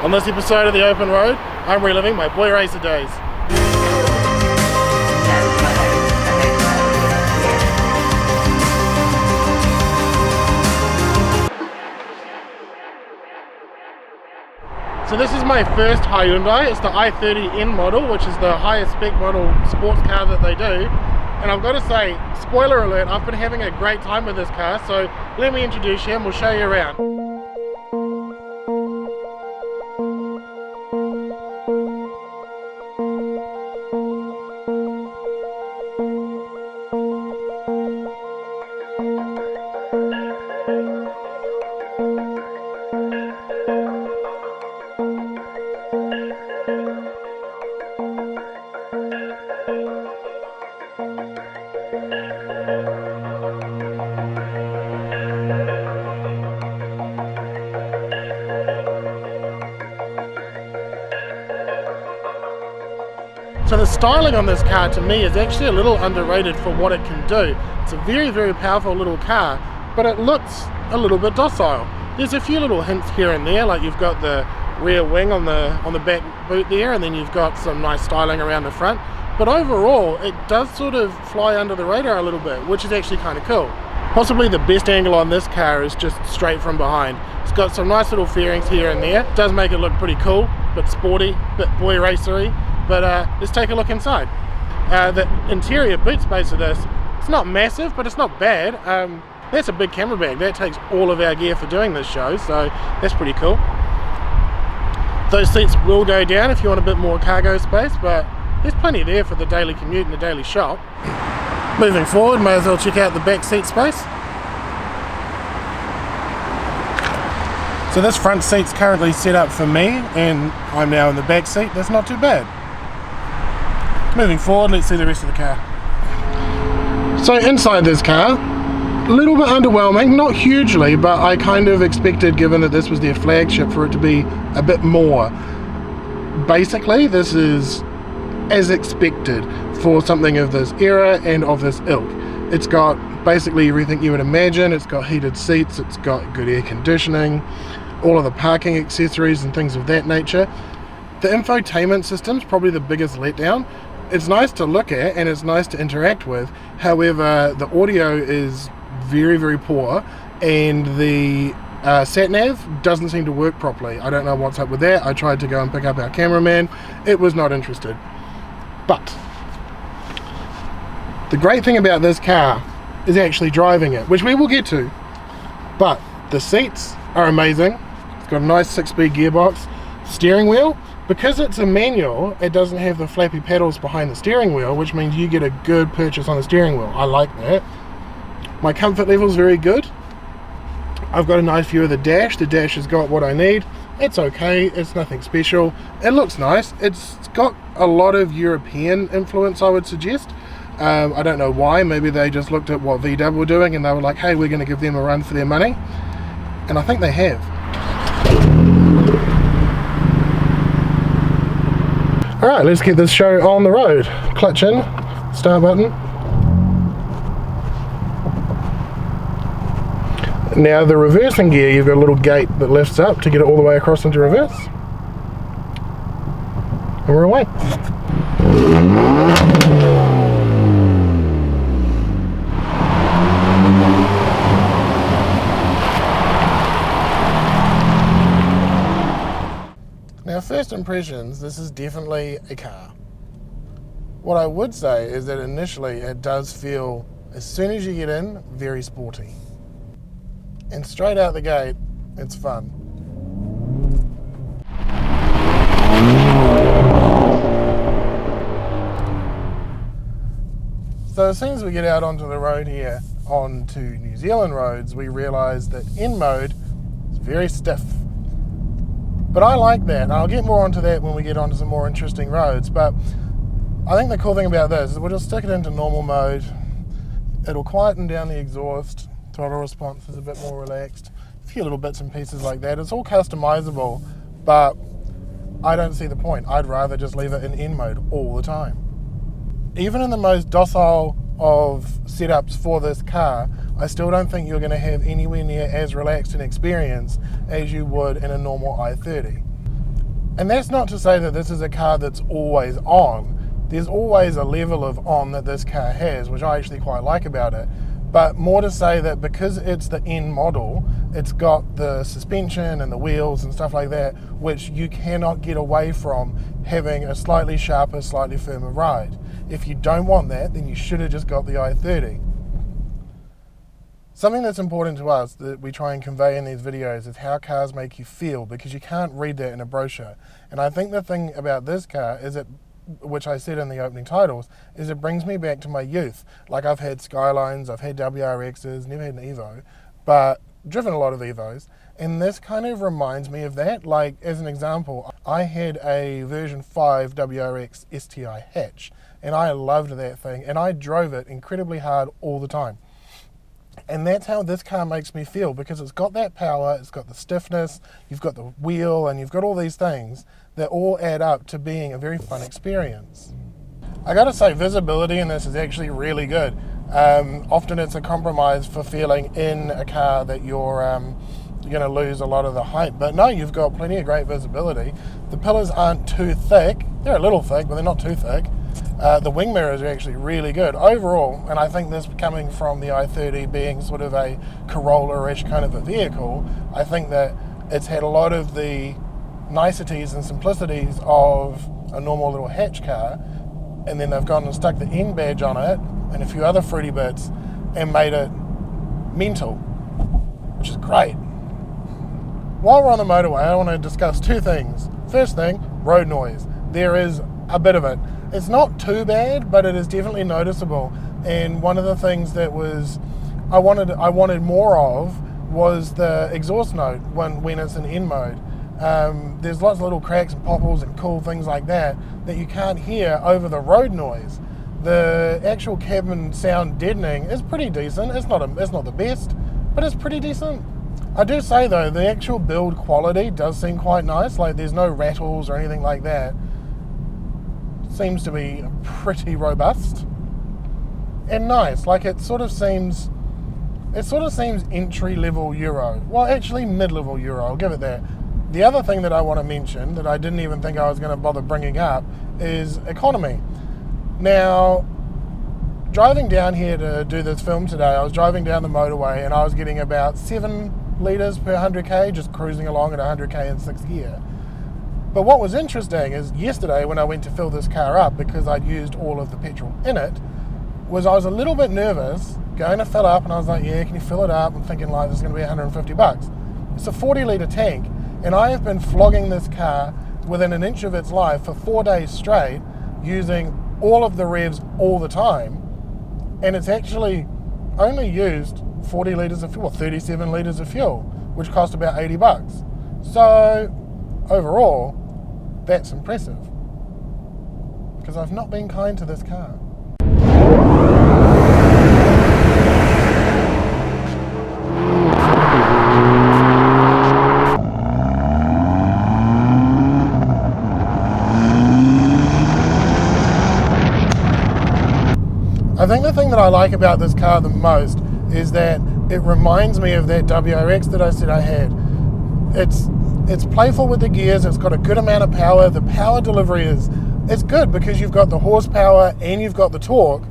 On this episode of The Open Road, I'm reliving my boy racer days. So this is my first Hyundai. It's the i30n model, which is the highest spec model sports car that they do. And I've got to say, spoiler alert, I've been having a great time with this car, so let me introduce you and we'll show you around. So the styling on this car to me is actually a little underrated for what it can do. It's a very, very powerful little car, but it looks a little bit docile. There's a few little hints here and there, like you've got the rear wing on the back boot there, and then you've got some nice styling around the front. But overall, it does sort of fly under the radar a little bit, which is actually kind of cool. Possibly the best angle on this car is just straight from behind. It's got some nice little fairings here and there. It does make it look pretty cool, bit sporty, bit boy racery. But let's take a look inside. The interior boot space of this, it's not massive, but it's not bad. That's a big camera bag. That takes all of our gear for doing this show, so that's pretty cool. Those seats will go down if you want a bit more cargo space, but there's plenty there for the daily commute and the daily shop. Moving forward, may as well check out the back seat space. So this front seat's currently set up for me, and I'm now in the back seat. That's not too bad. Moving forward, let's see the rest of the car. So inside this car, a little bit underwhelming, not hugely, but I kind of expected, given that this was their flagship, for it to be a bit more. Basically, this is as expected for something of this era and of this ilk. It's got basically everything you would imagine. It's got heated seats, it's got good air conditioning, all of the parking accessories and things of that nature. The infotainment system's probably the biggest letdown. It's nice to look at and it's nice to interact with. However, the audio is very, very poor, and the sat-nav doesn't seem to work properly. I don't know what's up with that. I tried to go and pick up our cameraman. It was not interested. But the great thing about this car is actually driving it, which we will get to. But the seats are amazing. It's got a nice 6-speed gearbox. Steering wheel, because it's a manual, it doesn't have the flappy pedals behind the steering wheel, which means you get a good purchase on the steering wheel. I like that. My comfort level is very good. I've got a nice view of the dash. The dash has got what I need. It's okay, it's nothing special. It looks nice. It's got a lot of European influence, I would suggest. I don't know why. Maybe they just looked at what VW were doing and they were like, hey, we're going to give them a run for their money. And I think they have. Alright, let's get this show on the road. Clutch in, start button. Now the reversing gear, you've got a little gate that lifts up to get it all the way across into reverse. And we're away. Now, first impressions, this is definitely a car. What I would say is that initially it does feel, as soon as you get in, very sporty. And straight out the gate, it's fun. So as soon as we get out onto the road here, onto New Zealand roads, we realise that in mode is very stiff. But I like that, and I'll get more onto that when we get onto some more interesting roads. But I think the cool thing about this is we'll just stick it into normal mode. It'll quieten down the exhaust. Throttle response is a bit more relaxed. A few little bits and pieces like that. It's all customizable, but I don't see the point. I'd rather just leave it in N mode all the time. Even in the most docile of setups for this car, I still don't think you're going to have anywhere near as relaxed an experience as you would in a normal i30. And that's not to say that this is a car that's always on. There's always a level of on that this car has, which I actually quite like about it. But more to say that because it's the N model, it's got the suspension and the wheels and stuff like that, which you cannot get away from having a slightly sharper, slightly firmer ride. If you don't want that, then you should have just got the i30. Something that's important to us that we try and convey in these videos is how cars make you feel, because you can't read that in a brochure. And I think the thing about this car is it, which I said in the opening titles, is it brings me back to my youth. Like, I've had Skylines, I've had WRXs, never had an Evo, but driven a lot of Evos, and this kind of reminds me of that. Like, as an example, I had a version 5 WRX STI hatch, and I loved that thing, and I drove it incredibly hard all the time. And that's how this car makes me feel, because it's got that power, it's got the stiffness, you've got the wheel, and you've got all these things that all add up to being a very fun experience. I gotta say, visibility in this is actually really good. Often it's a compromise for feeling in a car that you're gonna lose a lot of the height, but no, you've got plenty of great visibility. The pillars aren't too thick, they're a little thick, but they're not too thick. The wing mirrors are actually really good overall, and I think this, coming from the i30 being sort of a Corolla-ish kind of a vehicle, I think that it's had a lot of the niceties and simplicities of a normal little hatch car, and then they've gone and stuck the N badge on it and a few other fruity bits and made it mental, which is great. While we're on the motorway, I want to discuss two things. First thing, road noise. There is a bit of it. It's not too bad, but it is definitely noticeable. And one of the things that was I wanted more of was the exhaust note when it's in N mode. There's lots of little cracks and popples and cool things like that you can't hear over the road noise. The actual cabin sound deadening is pretty decent. It's not the best, but it's pretty decent. I do say though, the actual build quality does seem quite nice. Like, there's no rattles or anything like that. Seems to be pretty robust and nice. Like, it sort of seems entry-level Euro. Well, actually mid-level Euro, I'll give it that. The other thing that I want to mention that I didn't even think I was going to bother bringing up is economy. Now, driving down here to do this film today, I was driving down the motorway and I was getting about 7 litres per 100k, just cruising along at 100k in 6th gear. But what was interesting is yesterday when I went to fill this car up, because I'd used all of the petrol in it, was I was a little bit nervous going to fill up, and I was like, yeah, can you fill it up? I'm thinking like this is going to be 150 bucks. It's a 40 litre tank, and I have been flogging this car within an inch of its life for 4 days straight, using all of the revs all the time, and it's actually only used 40 litres of fuel, 37 litres of fuel, which cost about 80 bucks. So overall, that's impressive, because I've not been kind to this car. I think the thing that I like about this car the most is that it reminds me of that WRX that I said I had. It's playful with the gears, it's got a good amount of power, the power delivery it's good because you've got the horsepower and you've got the torque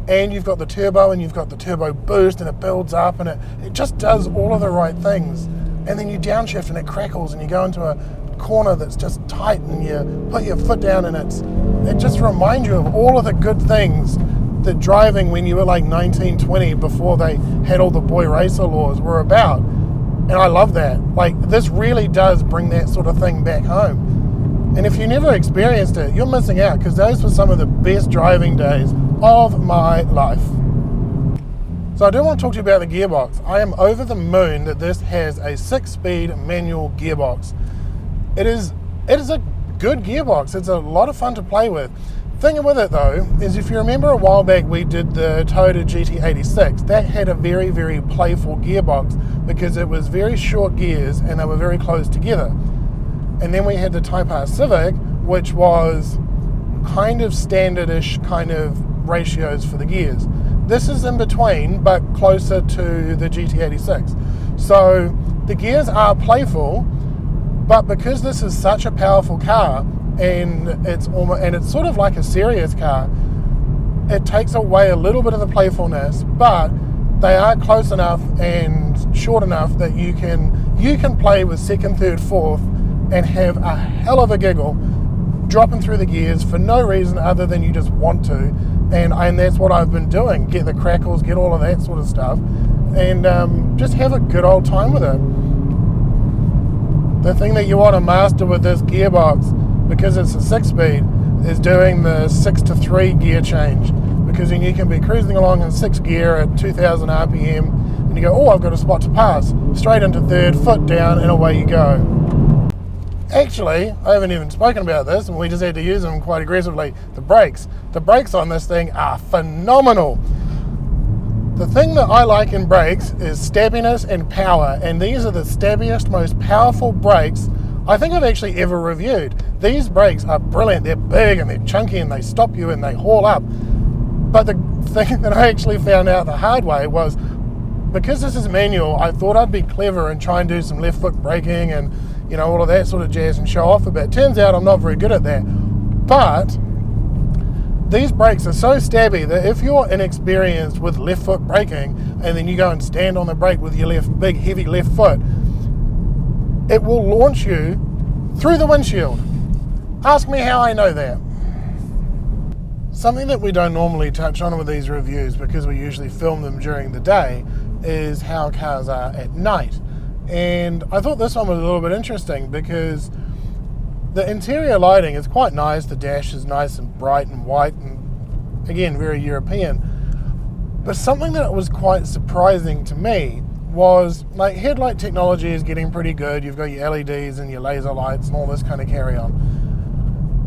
and you've got the turbo and you've got the turbo boost, and it builds up and it just does all of the right things. And then you downshift and it crackles and you go into a corner that's just tight and you put your foot down and it just reminds you of all of the good things that driving when you were like 19, 20, before they had all the boy racer laws, were about. And I love that. Like, this really does bring that sort of thing back home. And if you never experienced it, you're missing out, because those were some of the best driving days of my life. So I do want to talk to you about the gearbox. I am over the moon that this has a 6-speed manual gearbox. It is a good gearbox. It's a lot of fun to play with. Thing with it though is, if you remember a while back we did the Toyota GT86, that had a very, very playful gearbox because it was very short gears and they were very close together. And then we had the Type R Civic, which was kind of standardish kind of ratios for the gears. This is in between, but closer to the GT86. So the gears are playful, But because this is such a powerful car, and it's sort of like a serious car, it takes away a little bit of the playfulness, but they are close enough and short enough that you can play with second, third, fourth and have a hell of a giggle dropping through the gears for no reason other than you just want to. And that's what I've been doing. Get the crackles, get all of that sort of stuff, and just have a good old time with it. The thing that you want to master with this gearbox, because it's a 6-speed, is doing the 6 to 3 gear change, because then you can be cruising along in 6th gear at 2000 RPM and you go, oh, I've got a spot to pass, straight into 3rd, foot down, and away you go. Actually, I haven't even spoken about this, and we just had to use them quite aggressively. The brakes on this thing are phenomenal. The thing that I like in brakes is stabbiness and power, and these are the stabbiest, most powerful brakes I think I've actually ever reviewed. These brakes are brilliant. They're big and they're chunky and they stop you and they haul up. But the thing that I actually found out the hard way was, because this is manual, I thought I'd be clever and try and do some left foot braking and, you know, all of that sort of jazz and show off a bit. Turns out I'm not very good at that. But these brakes are so stabby that if you're inexperienced with left foot braking and then you go and stand on the brake with your big heavy left foot, it will launch you through the windshield. Ask me how I know that. Something that we don't normally touch on with these reviews, because we usually film them during the day, is how cars are at night. And I thought this one was a little bit interesting because the interior lighting is quite nice. The dash is nice and bright and white and, again, very European. But something that was quite surprising to me was, like, headlight technology is getting pretty good. You've got your LEDs and your laser lights and all this kind of carry on.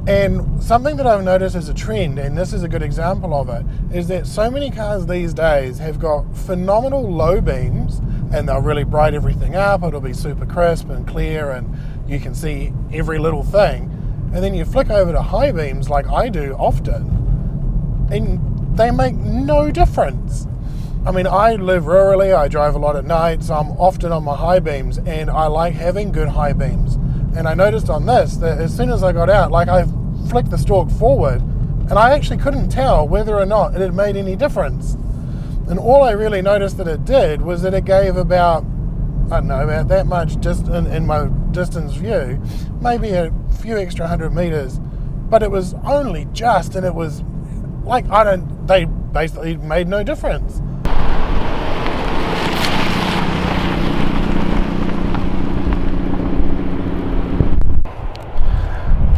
And something that I've noticed as a trend, and this is a good example of it, is that so many cars these days have got phenomenal low beams, and they'll really bright everything up. It'll be super crisp and clear and you can see every little thing. And then you flick over to high beams like I do often, and they make no difference. I mean, I live rurally, I drive a lot at night, so I'm often on my high beams, and I like having good high beams. And I noticed on this that as soon as I got out, like, I flicked the stalk forward and I actually couldn't tell whether or not it had made any difference. And all I really noticed that it did was that it gave about, I don't know, about that much in my distance view, maybe a few extra 100 meters, but it was only just, and it was like, they basically made no difference.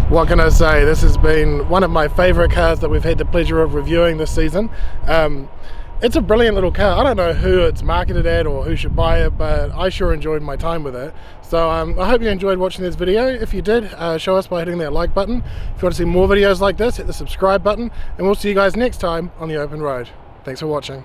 What can I say? This has been one of my favourite cars that we've had the pleasure of reviewing this season. It's a brilliant little car. I don't know who it's marketed at or who should buy it, but I sure enjoyed my time with it. So I hope you enjoyed watching this video. If you did, show us by hitting that like button. If you want to see more videos like this, hit the subscribe button, and we'll see you guys next time on the open road. Thanks for watching.